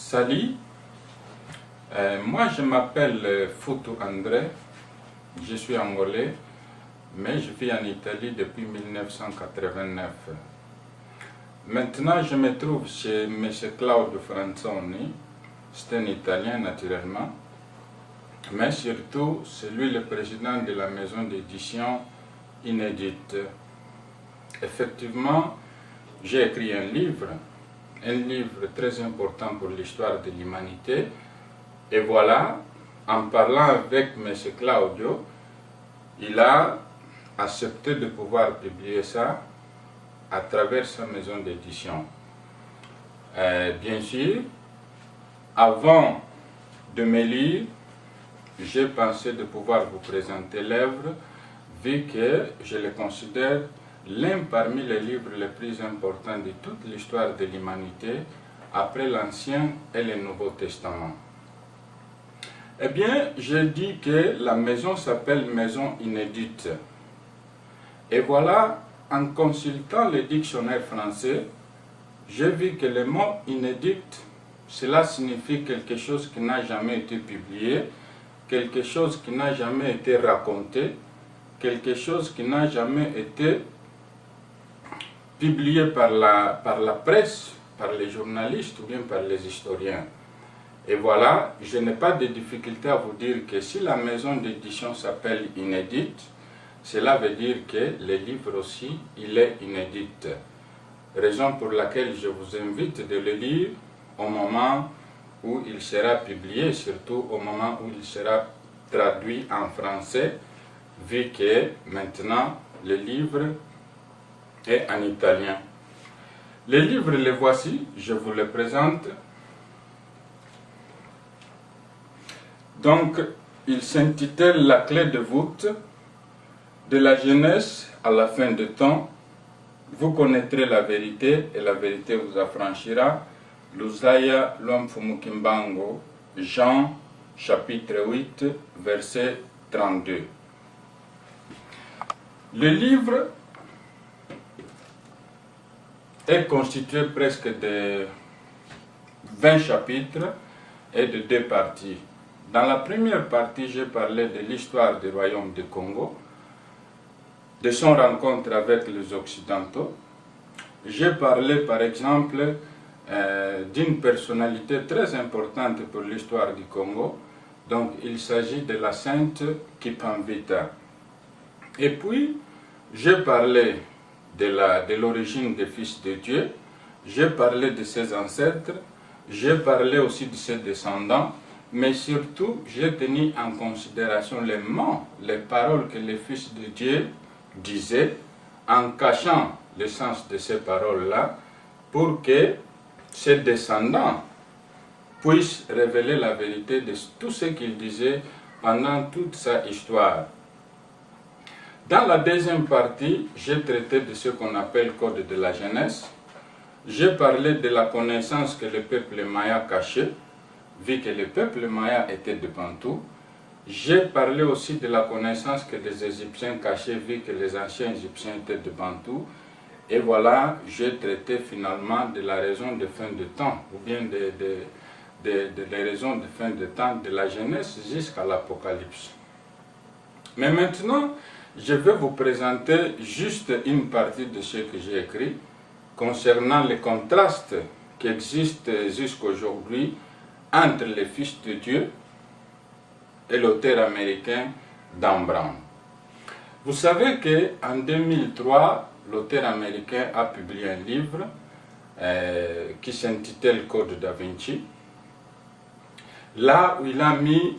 Salut, moi je m'appelle Foutou André, je suis angolais, mais je vis en Italie depuis 1989. Maintenant je me trouve chez M. Claudio Franzoni, c'est un Italien naturellement, mais surtout c'est lui le président de la maison d'édition Inédite. Effectivement, j'ai écrit un livre très important pour l'histoire de l'humanité. Et voilà, en parlant avec M. Claudio, il a accepté de pouvoir publier ça à travers sa maison d'édition. Bien sûr, avant de me lire, j'ai pensé de pouvoir vous présenter l'œuvre, vu que je le considère l'un parmi les livres les plus importants de toute l'histoire de l'humanité, après l'Ancien et le Nouveau Testament. Eh bien, je dis que la maison s'appelle Maison Inédite. Et voilà, en consultant le dictionnaire français, j'ai vu que le mot inédite, cela signifie quelque chose qui n'a jamais été publié, quelque chose qui n'a jamais été raconté, quelque chose qui n'a jamais été publié par la presse, par les journalistes ou bien par les historiens. Et voilà, je n'ai pas de difficulté à vous dire que si la maison d'édition s'appelle Inédite, cela veut dire que le livre aussi, il est inédit. Raison pour laquelle je vous invite de le lire au moment où il sera publié, surtout au moment où il sera traduit en français, vu que maintenant le livre est en italien. Les livres, les voici, je vous les présente. Donc, il s'intitule La clé de voûte, de la jeunesse à la fin de temps. Vous connaîtrez la vérité et la vérité vous affranchira. Luzaya Luamfumukimbango, Jean, chapitre 8, verset 32. Le livre est constitué presque de 20 chapitres et de 2 parties. Dans la première partie, j'ai parlé de l'histoire du royaume du Congo, de son rencontre avec les Occidentaux. J'ai parlé par exemple d'une personnalité très importante pour l'histoire du Congo. Donc il s'agit de la sainte Kipamvita. Et puis, j'ai parlé de l'origine des fils de Dieu, j'ai parlé de ses ancêtres, j'ai parlé aussi de ses descendants, mais surtout, j'ai tenu en considération les mots, les paroles que les fils de Dieu disaient, en cachant le sens de ces paroles-là, pour que ses descendants puissent révéler la vérité de tout ce qu'il disait pendant toute sa histoire. Dans la deuxième partie, j'ai traité de ce qu'on appelle Code de la jeunesse. J'ai parlé de la connaissance que le peuple maya cachait, vu que le peuple maya était de Bantou. J'ai parlé aussi de la connaissance que les Égyptiens cachaient, vu que les anciens Égyptiens étaient de Bantou. Et voilà, j'ai traité finalement de la raison de fin de temps, ou bien des raisons de fin de temps de la Genèse jusqu'à l'Apocalypse. Mais maintenant, je vais vous présenter juste une partie de ce que j'ai écrit concernant les contrastes qui existent jusqu'aujourd'hui entre les fils de Dieu et l'auteur américain Dan Brown. Vous savez qu'en 2003, l'auteur américain a publié un livre qui s'intitule Code da Vinci, là où il a mis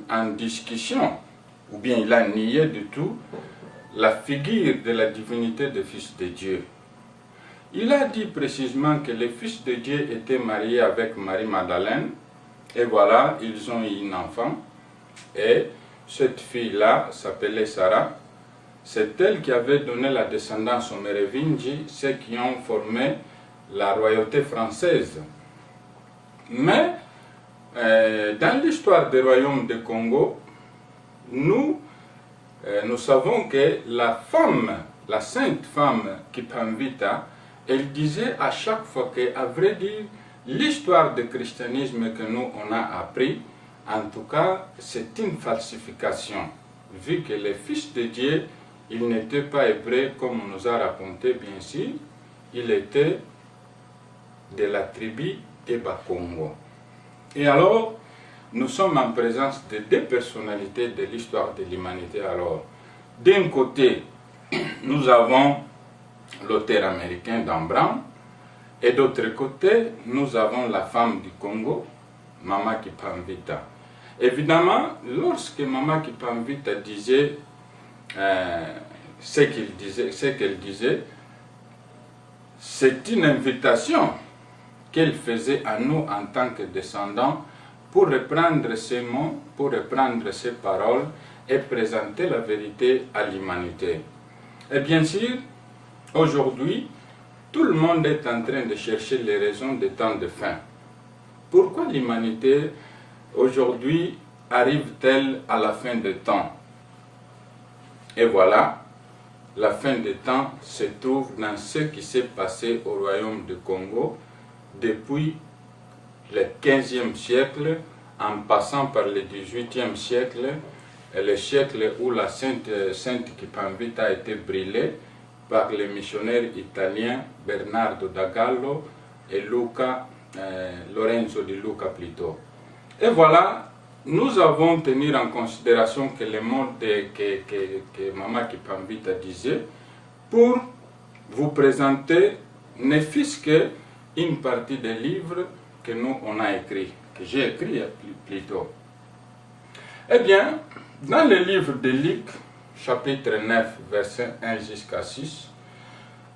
en discussion, ou bien il a nié du tout, la figure de la divinité des fils de Dieu. Il a dit précisément que les fils de Dieu étaient mariés avec Marie-Madeleine, et voilà, ils ont eu un enfant, et cette fille-là s'appelait Sarah. C'est elle qui avait donné la descendance aux Mérovingiens, ceux qui ont formé la royauté française. Mais, dans l'histoire du royaume du Congo, nous savons que la femme, la sainte femme Kipamvita, elle disait à chaque fois qu'à vrai dire, l'histoire du christianisme que nous on a appris, en tout cas, c'est une falsification, vu que les fils de Dieu, ils n'étaient pas hébreux comme on nous a raconté, bien sûr, il était de la tribu de Bakongo. Et alors, nous sommes en présence de deux personnalités de l'histoire de l'humanité. Alors, d'un côté, nous avons l'auteur américain Dan Brown, et d'autre côté, nous avons la femme du Congo, Mama Kipamvita. Évidemment, lorsque Mama Kipamvita disait ce qu'elle disait, c'est une invitation qu'elle faisait à nous en tant que descendants pour reprendre ces mots, pour reprendre ces paroles et présenter la vérité à l'humanité. Et bien sûr, aujourd'hui, tout le monde est en train de chercher les raisons des temps de fin. Pourquoi l'humanité aujourd'hui arrive-t-elle à la fin des temps? Et voilà, la fin des temps se trouve dans ce qui s'est passé au royaume du Congo depuis le 15e siècle, en passant par le 18e siècle, le siècle où la Sainte Kipamvita a été brûlée par les missionnaires italiens Bernardo da Gallo et Lorenzo di Luca plutôt. Et voilà, nous avons tenu en considération que le mot que Mama Kipamvita disait pour vous présenter ne fût-ce qu'une partie des livres que nous on a écrit, que j'ai écrit plutôt. Eh bien, dans le livre de Luc, chapitre 9, versets 1 jusqu'à 6,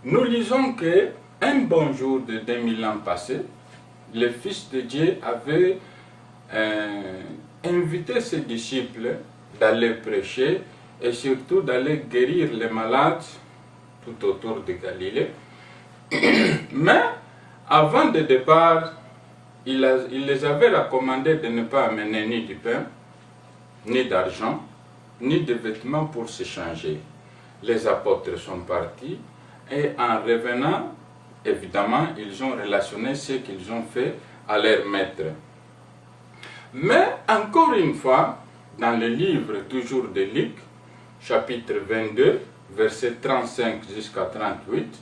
nous lisons que un bon jour de 2000 ans passés, le Fils de Dieu avait invité ses disciples d'aller prêcher et surtout d'aller guérir les malades tout autour de Galilée. Mais avant le départ, il les avait recommandé de ne pas amener ni du pain, ni d'argent, ni de vêtements pour se changer. Les apôtres sont partis et en revenant, évidemment, ils ont relationné ce qu'ils ont fait à leur maître. Mais encore une fois, dans le livre toujours de Luc, chapitre 22, versets 35 jusqu'à 38,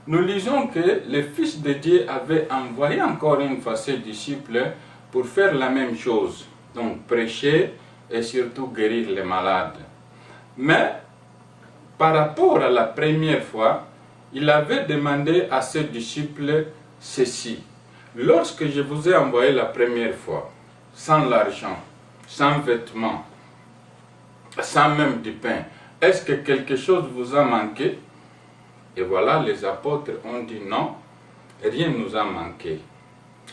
nous lisons que le Fils de Dieu avait envoyé encore une fois ses disciples pour faire la même chose, donc prêcher et surtout guérir les malades. Mais par rapport à la première fois, il avait demandé à ses disciples ceci: lorsque je vous ai envoyé la première fois, sans l'argent, sans vêtements, sans même du pain, est-ce que quelque chose vous a manqué? Et voilà, les apôtres ont dit non, rien ne nous a manqué.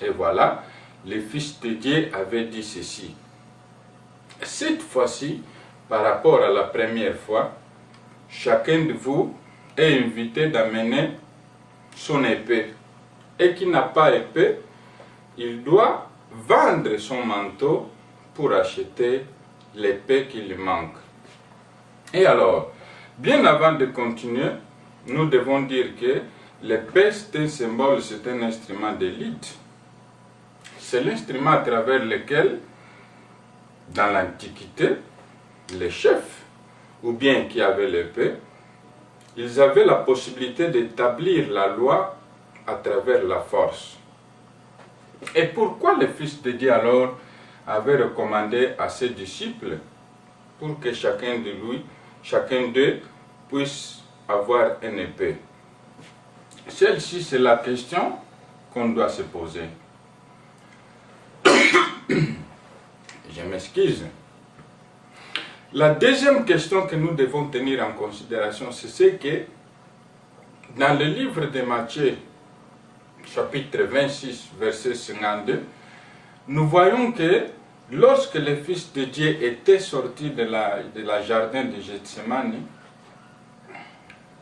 Et voilà, le Fils de Dieu avait dit ceci: cette fois-ci, par rapport à la première fois, chacun de vous est invité d'amener son épée. Et qui n'a pas épée, il doit vendre son manteau pour acheter l'épée qui lui manque. Et alors, bien avant de continuer, nous devons dire que l'épée, c'est un symbole, c'est un instrument d'élite. C'est l'instrument à travers lequel, dans l'Antiquité, les chefs, ou bien qui avaient l'épée, ils avaient la possibilité d'établir la loi à travers la force. Et pourquoi le Fils de Dieu alors avait recommandé à ses disciples pour que chacun d'eux puisse avoir une épée? Celle-ci, c'est la question qu'on doit se poser. Je m'excuse. La deuxième question que nous devons tenir en considération, c'est que dans le livre de Matthieu, chapitre 26, verset 52, nous voyons que lorsque le Fils de Dieu était sorti de la jardin de Gethsemane,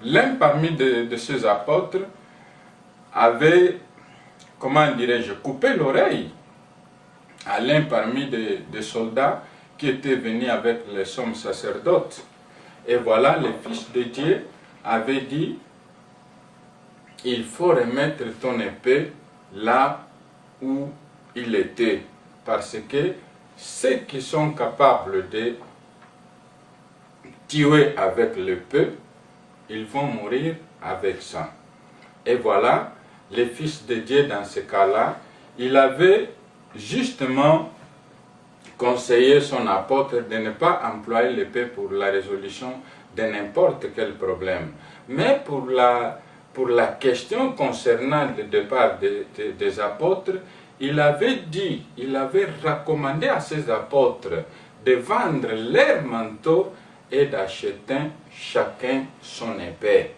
l'un parmi de ses apôtres avait, comment dirais-je, coupé l'oreille à l'un parmi des soldats qui étaient venus avec les sommes sacerdotes. Et voilà, le Fils de Dieu avait dit: il faut remettre ton épée là où il était, parce que ceux qui sont capables de tuer avec le peu, ils vont mourir avec ça. Et voilà, le Fils de Dieu dans ce cas-là, il avait justement conseillé son apôtre de ne pas employer l'épée pour la résolution de n'importe quel problème. Mais pour la question concernant le départ des apôtres, il avait dit, il avait recommandé à ses apôtres de vendre leur manteau et d'acheter chacun son épée.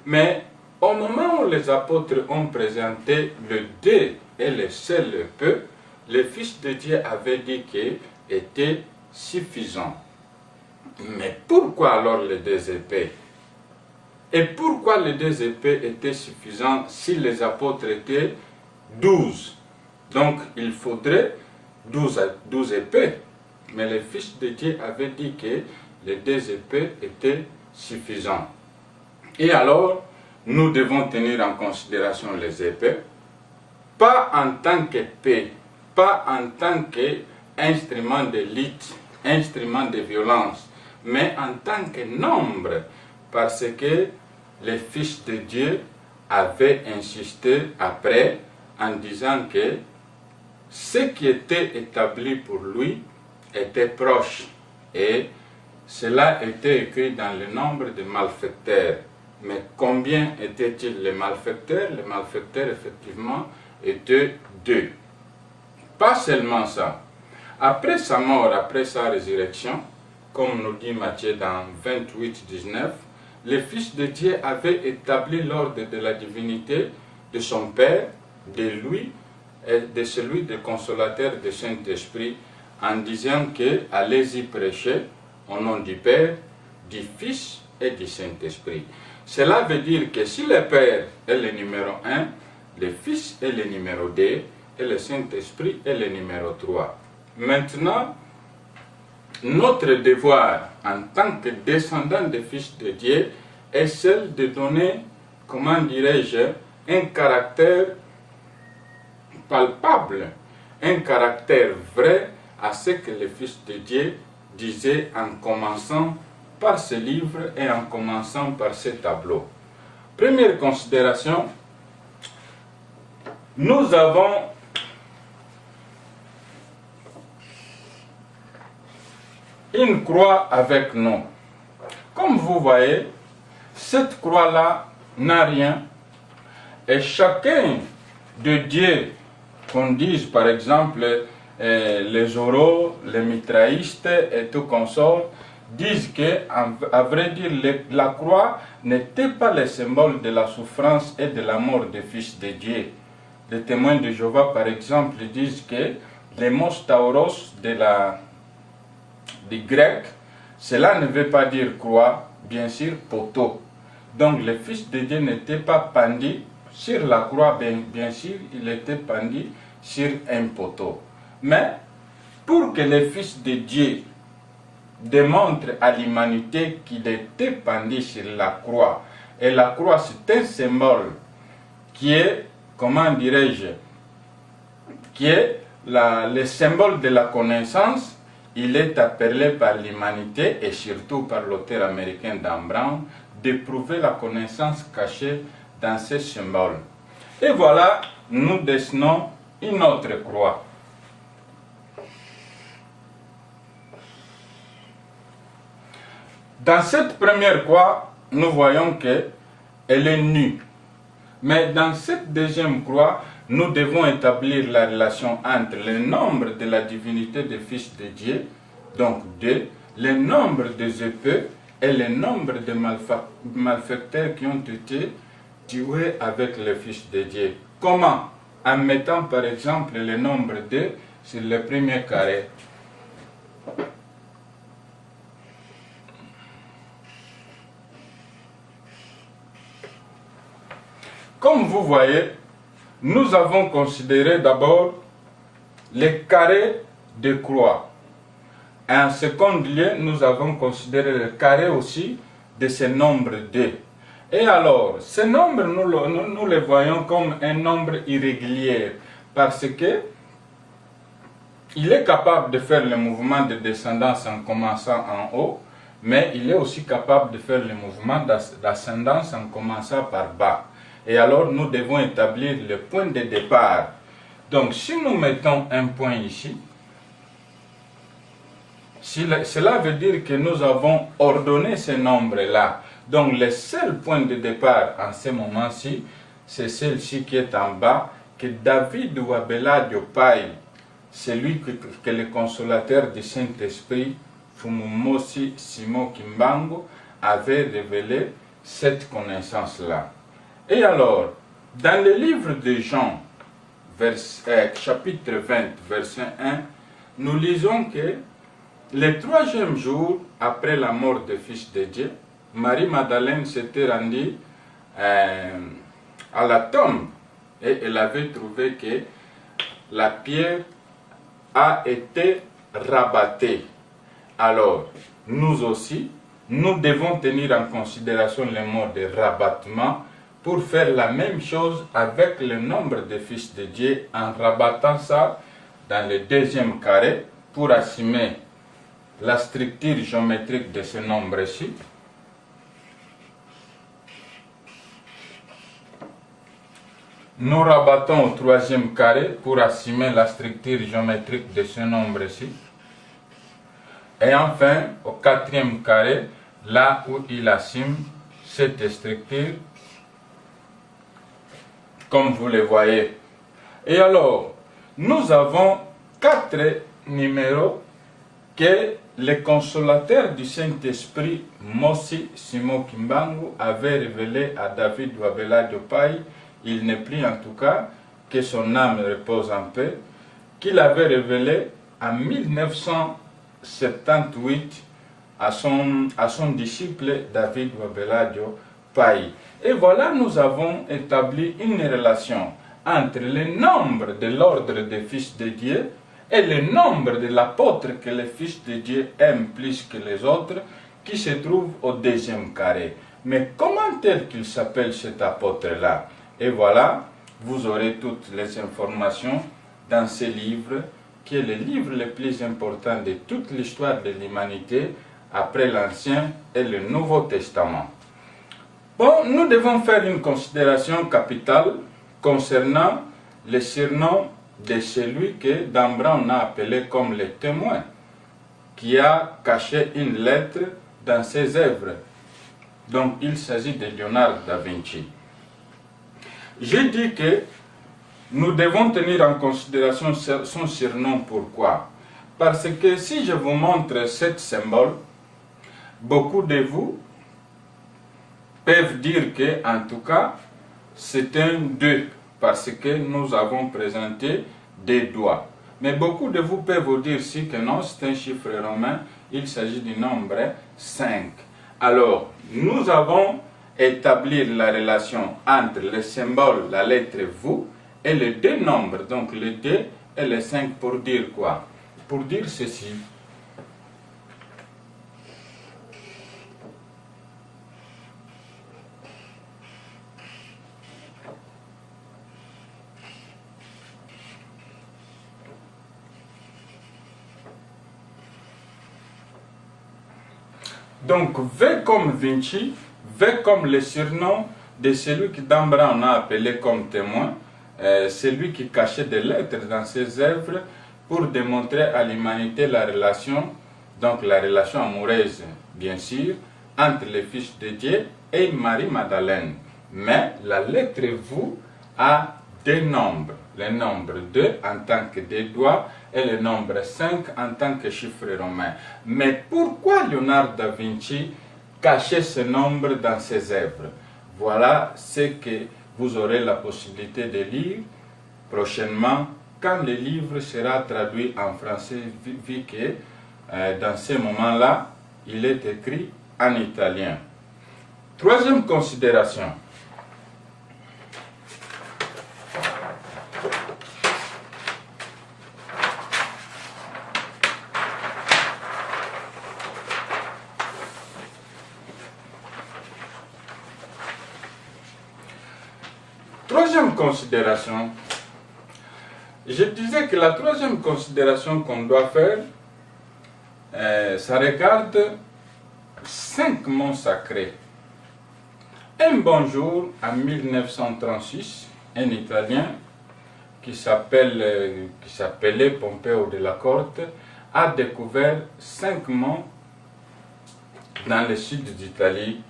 Mais au moment où les apôtres ont présenté le dé et le seul peu, le Fils de Dieu avait dit qu'il était suffisant. Mais pourquoi alors les deux épées? Et pourquoi les deux épées étaient suffisantes si les apôtres étaient 12? Donc il faudrait 12 épées. Mais le Fils de Dieu avait dit que les deux épées étaient suffisantes. Et alors, nous devons tenir en considération les épées, pas en tant qu'épée, pas en tant qu'instrument de lutte, instrument de violence, mais en tant que nombre, parce que le Fils de Dieu avait insisté après en disant que ce qui était établi pour lui était proche, et cela était écrit dans le nombre de malfaiteurs. Mais combien étaient-ils les malfaiteurs? Les malfaiteurs, effectivement, étaient 2. Pas seulement ça. Après sa mort, après sa résurrection, comme nous dit Matthieu dans 28-19, le Fils de Dieu avait établi l'ordre de la divinité de son Père, de lui et de celui du Consolateur du Saint-Esprit, en disant que allez-y prêcher au nom du Père, du Fils et du Saint-Esprit. Cela veut dire que si le Père est le numéro 1, le Fils est le numéro 2 et le Saint-Esprit est le numéro 3. Maintenant, notre devoir en tant que descendant des Fils de Dieu est celle de donner, comment dirais-je, un caractère palpable, un caractère vrai à ce que le Fils de Dieu disait en commençant par ce livre et en commençant par ce tableau. Première considération, nous avons une croix avec nous. Comme vous voyez, cette croix-là n'a rien, et chacun de Dieu, qu'on dise par exemple les oraux, les mitraillistes et tout consort, disent que, à vrai dire, la croix n'était pas le symbole de la souffrance et de la mort des fils de Dieu. Les témoins de Jéhovah, par exemple, disent que les mots stauros du grec, cela ne veut pas dire croix, bien sûr poteau. Donc le Fils de Dieu n'était pas pendu sur la croix, bien sûr, il était pendu sur un poteau. Mais pour que le Fils de Dieu démontre à l'humanité qu'il était pendu sur la croix, et la croix c'est un symbole qui est, comment dirais-je, qui est le symbole de la connaissance. Il est appelé par l'humanité et surtout par l'auteur américain Dan Brown de prouver la connaissance cachée dans ce symbole. Et voilà, nous dessinons une autre croix. Dans cette première croix, nous voyons qu'elle est nue. Mais dans cette deuxième croix, nous devons établir la relation entre le nombre de la divinité des fils de Dieu, donc 2, le nombre des épées et le nombre de malfaiteurs qui ont été tués avec le Fils de Dieu. Comment? En mettant par exemple le nombre 2 sur le premier carré. Comme vous voyez, nous avons considéré d'abord les carrés de croix. En second lieu, nous avons considéré le carré aussi de ce nombre 2. Et alors, ce nombre, nous le voyons comme un nombre irrégulier, parce que il est capable de faire le mouvement de descendance en commençant en haut, mais il est aussi capable de faire le mouvement d'ascendance en commençant par bas. Et alors nous devons établir le point de départ. Donc si nous mettons un point ici, cela veut dire que nous avons ordonné ce nombre-là. Donc le seul point de départ en ce moment-ci, c'est celle-ci qui est en bas, que David Wabeladio Pai, celui que le consolateur du Saint-Esprit, Fumumosi Simo Kimbangu, avait révélé cette connaissance-là. Et alors, dans le livre de Jean, chapitre 20, verset 1, nous lisons que le troisième jour après la mort du Fils de Dieu, Marie-Madeleine s'était rendue à la tombe et elle avait trouvé que la pierre a été rabattée. Alors, nous aussi, nous devons tenir en considération le mot de rabattement pour faire la même chose avec le nombre de fils de Dieu en rabattant ça dans le deuxième carré pour assumer la structure géométrique de ce nombre-ci. Nous rabattons au troisième carré pour assumer la structure géométrique de ce nombre-ci. Et enfin, au quatrième carré, là où il assume cette structure, comme vous le voyez. Et alors, nous avons 4 numéros que le consolateur du Saint-Esprit, Mosi Simo Kimbangu, avait révélé à David Wabeladio Pai. Il n'est plus en tout cas, que son âme repose en paix, qu'il avait révélé en 1978 à son disciple David Wabeladio Pai. Et voilà, nous avons établi une relation entre le nombre de l'ordre des fils de Dieu et le nombre de l'apôtre que les fils de Dieu aiment plus que les autres, qui se trouve au deuxième carré. Mais comment est-ce qu'il s'appelle cet apôtre-là? Et voilà, vous aurez toutes les informations dans ce livre, qui est le livre le plus important de toute l'histoire de l'humanité, après l'Ancien et le Nouveau Testament. Bon, nous devons faire une considération capitale concernant le surnom de celui que Dan Brown a appelé comme le témoin, qui a caché une lettre dans ses œuvres. Donc il s'agit de Leonardo da Vinci. J'ai dit que nous devons tenir en considération son surnom. Pourquoi? Parce que si je vous montre ce symbole, beaucoup de vous peuvent dire que, en tout cas, c'est un 2, parce que nous avons présenté des doigts. Mais beaucoup de vous peuvent vous dire si que non, c'est un chiffre romain, il s'agit du nombre 5. Alors, nous avons établi la relation entre le symbole, la lettre vous, et les deux nombres, donc le 2 et le 5, pour dire quoi? Pour dire ceci. Donc, V comme Vinci, V comme le surnom de celui que Dan Brown a appelé comme témoin, celui qui cachait des lettres dans ses œuvres pour démontrer à l'humanité la relation, donc la relation amoureuse, bien sûr, entre les fils de Dieu et Marie-Madeleine. Mais la lettre vous a deux nombres, le nombre 2 en tant que deux doigts et le nombre 5 en tant que chiffre romain. Mais pourquoi Leonardo da Vinci cachait ce nombre dans ses œuvres? Voilà ce que vous aurez la possibilité de lire prochainement quand le livre sera traduit en français, vu que dans ce moment-là, il est écrit en italien. Troisième considération. Troisième considération, Je disais que la troisième considération qu'on doit faire, ça regarde 5 monts sacrés. Un bon jour, en 1936, un Italien qui s'appelait Pompeo della Corte a découvert 5 monts dans le sud d'Italie.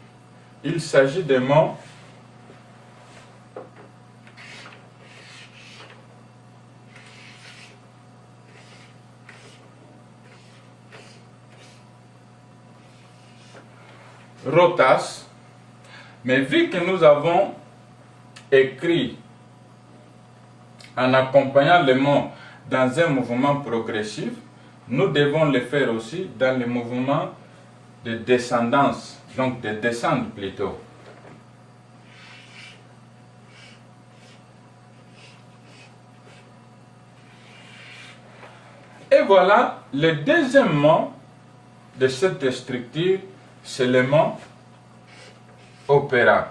Il s'agit des monts Rotas, mais vu que nous avons écrit en accompagnant les mots dans un mouvement progressif, nous devons le faire aussi dans le mouvement de descendance, donc de descendre plutôt. Et voilà, le deuxième mot de cette structure, c'est le mot opéra.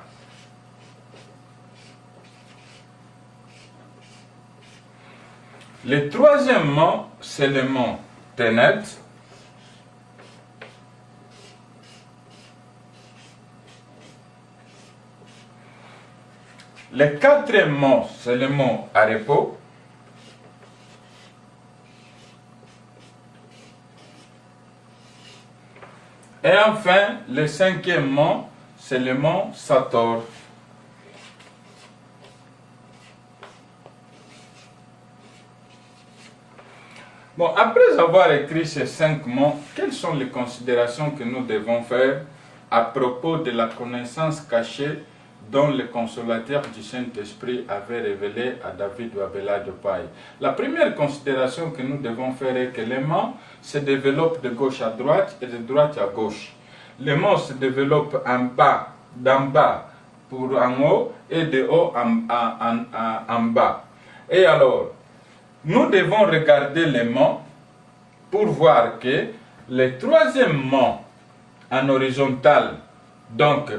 Le troisième mot, c'est le mot tenet. Le quatrième mot, c'est le mot arepo. Et enfin, le cinquième mot, c'est le mot sator. Bon, après avoir écrit ces 5 mots, quelles sont les considérations que nous devons faire à propos de la connaissance cachée dont le consolateur du Saint-Esprit avait révélé à David Wabella de Paille? La première considération que nous devons faire est que les mots se développent de gauche à droite et de droite à gauche. Les mots se développent d'en bas pour en haut et de haut en bas. Et alors, nous devons regarder les mots pour voir que le troisième mot en horizontal, donc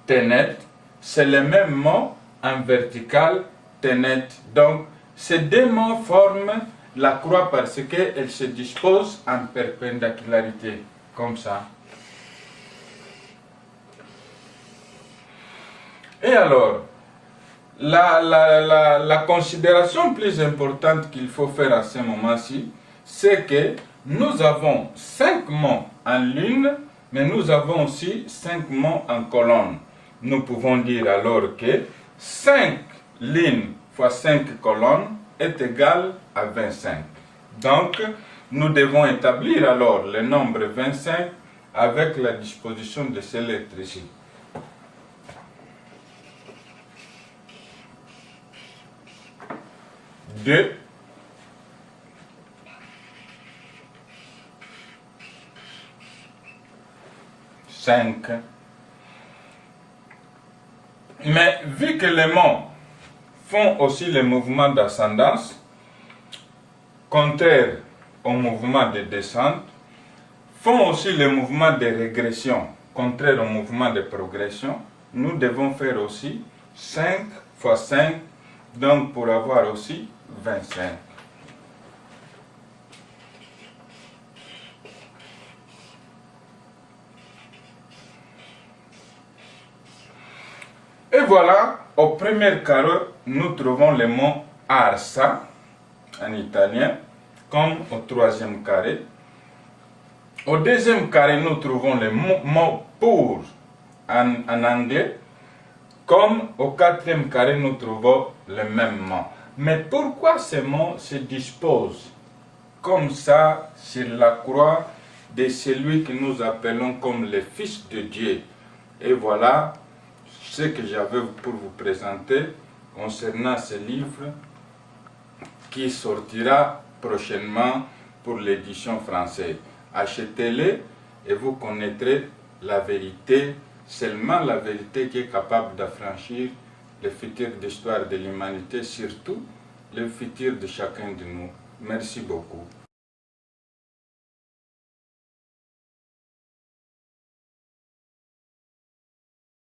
tenet, c'est le même mot en vertical, tenet. Donc, ces deux mots forment la croix parce qu'elles se disposent en perpendicularirité, comme ça. Et alors, la considération plus importante qu'il faut faire à ce moment-ci, c'est que nous avons 5 mots en ligne, mais nous avons aussi 5 mots en colonne. Nous pouvons dire alors que 5 lignes fois 5 colonnes est égal à 25. Donc, nous devons établir alors le nombre 25 avec la disposition de ces lettres ici. Deux, cinq. Mais vu que les mots font aussi le mouvement d'ascendance, contraire au mouvement de descente, font aussi le mouvement de régression, contraire au mouvement de progression, nous devons faire aussi 5 fois 5, donc pour avoir aussi 25. Et voilà, au premier carré, nous trouvons le mot arsa en italien, comme au troisième carré. Au deuxième carré, nous trouvons le mot pour en anglais, comme au quatrième carré, nous trouvons le même mot. Mais pourquoi ces mots se disposent comme ça sur la croix de celui que nous appelons comme le Fils de Dieu? Et voilà ce que j'avais pour vous présenter concernant ce livre qui sortira prochainement pour l'édition française. Achetez-le et vous connaîtrez la vérité, seulement la vérité qui est capable d'affranchir le futur d'histoire de l'humanité, surtout le futur de chacun de nous. Merci beaucoup.